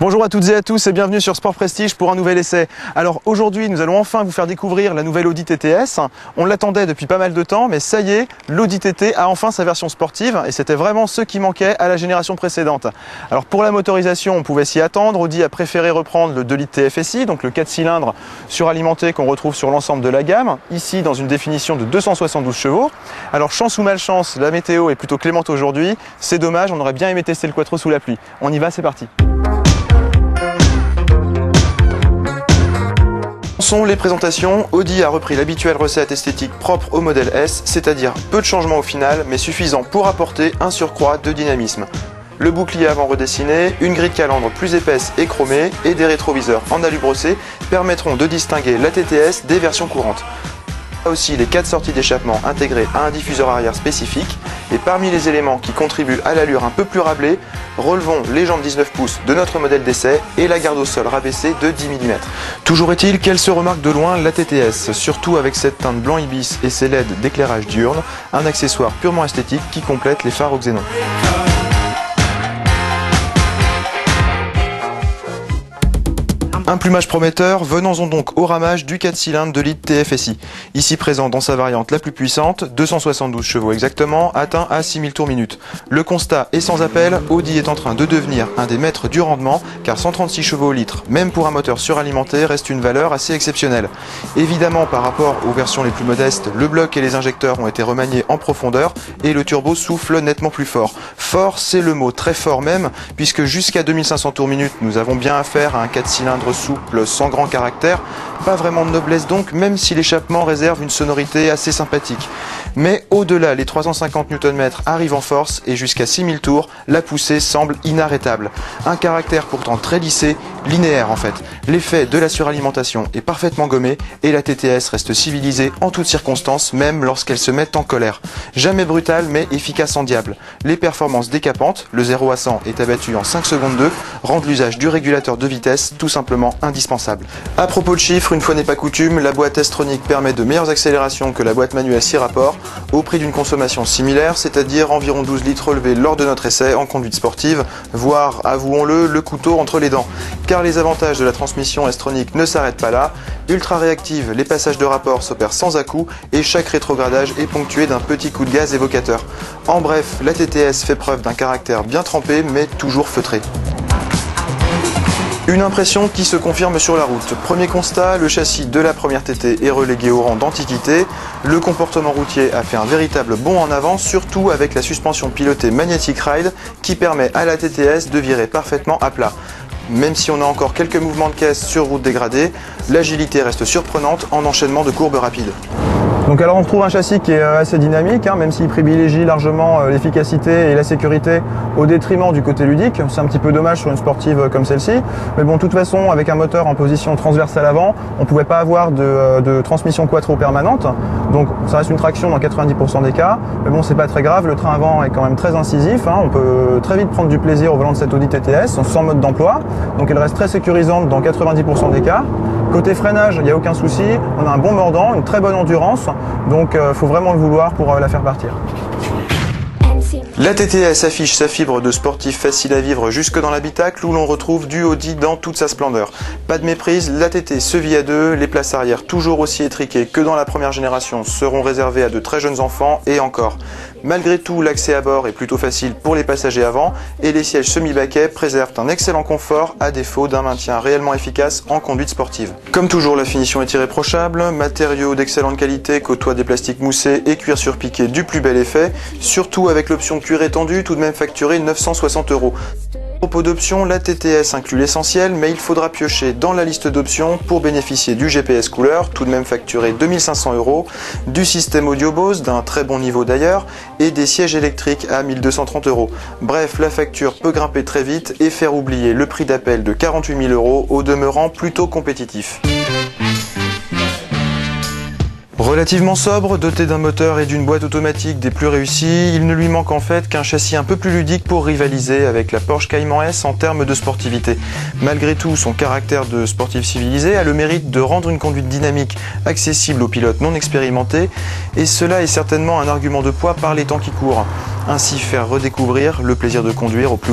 Bonjour à toutes et à tous et bienvenue sur Sport Prestige pour un nouvel essai. Alors aujourd'hui nous allons enfin vous faire découvrir la nouvelle Audi TTS. On l'attendait depuis pas mal de temps mais ça y est, l'Audi TT a enfin sa version sportive et c'était vraiment ce qui manquait à la génération précédente. Alors pour la motorisation on pouvait s'y attendre, Audi a préféré reprendre le 2 litres TFSI, donc le 4 cylindres suralimenté qu'on retrouve sur l'ensemble de la gamme, ici dans une définition de 272 chevaux. Alors chance ou malchance, la météo est plutôt clémente aujourd'hui, c'est dommage, on aurait bien aimé tester le quattro sous la pluie. On y va, c'est parti. Sont les présentations, Audi a repris l'habituelle recette esthétique propre au modèle S, c'est-à-dire peu de changements au final, mais suffisant pour apporter un surcroît de dynamisme. Le bouclier avant redessiné, une grille de calandre plus épaisse et chromée et des rétroviseurs en alu brossé permettront de distinguer la TTS des versions courantes. Aussi les 4 sorties d'échappement intégrées à un diffuseur arrière spécifique et parmi les éléments qui contribuent à l'allure un peu plus rablée, relevons les jantes 19 pouces de notre modèle d'essai et la garde au sol rabaissée de 10 mm. Toujours est-il qu'elle se remarque de loin la TTS, surtout avec cette teinte blanc ibis et ses LED d'éclairage diurne, un accessoire purement esthétique qui complète les phares au xénon. Un plumage prometteur, venons-en donc au ramage du 4 cylindres de litre TFSI. Ici présent dans sa variante la plus puissante, 272 chevaux exactement, atteint à 6000 tours minute. Le constat est sans appel, Audi est en train de devenir un des maîtres du rendement, car 136 chevaux au litre, même pour un moteur suralimenté, reste une valeur assez exceptionnelle. Évidemment, par rapport aux versions les plus modestes, le bloc et les injecteurs ont été remaniés en profondeur et le turbo souffle nettement plus fort. Fort, c'est le mot, très fort même, puisque jusqu'à 2500 tours minute, nous avons bien affaire à un 4 cylindres souple, sans grand caractère, pas vraiment de noblesse donc, même si l'échappement réserve une sonorité assez sympathique. Mais au-delà, les 350 Nm arrivent en force et jusqu'à 6000 tours, la poussée semble inarrêtable. Un caractère pourtant très lissé, linéaire en fait. L'effet de la suralimentation est parfaitement gommé et la TTS reste civilisée en toutes circonstances, même lorsqu'elle se met en colère. Jamais brutale mais efficace en diable. Les performances décapantes, le 0 à 100 est abattu en 5 secondes 2, rendent l'usage du régulateur de vitesse tout simplement indispensable. À propos de chiffres, une fois n'est pas coutume, la boîte S-Tronic permet de meilleures accélérations que la boîte manuelle 6 rapports, au prix d'une consommation similaire, c'est-à-dire environ 12 litres relevés lors de notre essai en conduite sportive, voire, avouons-le, le couteau entre les dents. Car les avantages de la transmission S-Tronic ne s'arrêtent pas là, ultra réactive, les passages de rapport s'opèrent sans à-coups et chaque rétrogradage est ponctué d'un petit coup de gaz évocateur. En bref, la TTS fait preuve d'un caractère bien trempé mais toujours feutré. Une impression qui se confirme sur la route. Premier constat, le châssis de la première TT est relégué au rang d'antiquité. Le comportement routier a fait un véritable bond en avant, surtout avec la suspension pilotée Magnetic Ride qui permet à la TTS de virer parfaitement à plat. Même si on a encore quelques mouvements de caisse sur route dégradée, l'agilité reste surprenante en enchaînement de courbes rapides. Donc alors on trouve un châssis qui est assez dynamique, même s'il privilégie largement l'efficacité et la sécurité au détriment du côté ludique. C'est un petit peu dommage sur une sportive comme celle-ci. Mais bon, de toute façon, avec un moteur en position transverse à l'avant, on ne pouvait pas avoir de transmission quattro permanente. Donc ça reste une traction dans 90% des cas. Mais bon, c'est pas très grave, le train avant est quand même très incisif. On peut très vite prendre du plaisir au volant de cette Audi TTS sans mode d'emploi. Donc elle reste très sécurisante dans 90% des cas. Côté freinage, il n'y a aucun souci, on a un bon mordant, une très bonne endurance, donc faut vraiment le vouloir pour la faire partir. La TTS affiche sa fibre de sportif facile à vivre jusque dans l'habitacle où l'on retrouve du Audi dans toute sa splendeur. Pas de méprise, la TT se vit à deux, les places arrière toujours aussi étriquées que dans la première génération seront réservées à de très jeunes enfants et encore. Malgré tout, l'accès à bord est plutôt facile pour les passagers avant et les sièges semi-baquets préservent un excellent confort à défaut d'un maintien réellement efficace en conduite sportive. Comme toujours, la finition est irréprochable, matériaux d'excellente qualité côtoient des plastiques moussés et cuir surpiqué du plus bel effet, surtout avec l'option cuir étendu, tout de même facturé 960 €. À propos d'options, la TTS inclut l'essentiel, mais il faudra piocher dans la liste d'options pour bénéficier du GPS couleur, tout de même facturé 2500 €, du système audio Bose, d'un très bon niveau d'ailleurs, et des sièges électriques à 1230 €. Bref, la facture peut grimper très vite et faire oublier le prix d'appel de 48 000 € au demeurant plutôt compétitif. Relativement sobre, doté d'un moteur et d'une boîte automatique des plus réussis, il ne lui manque en fait qu'un châssis un peu plus ludique pour rivaliser avec la Porsche Cayman S en termes de sportivité. Malgré tout, son caractère de sportif civilisé a le mérite de rendre une conduite dynamique accessible aux pilotes non expérimentés, et cela est certainement un argument de poids par les temps qui courent. Ainsi faire redécouvrir le plaisir de conduire au plus grand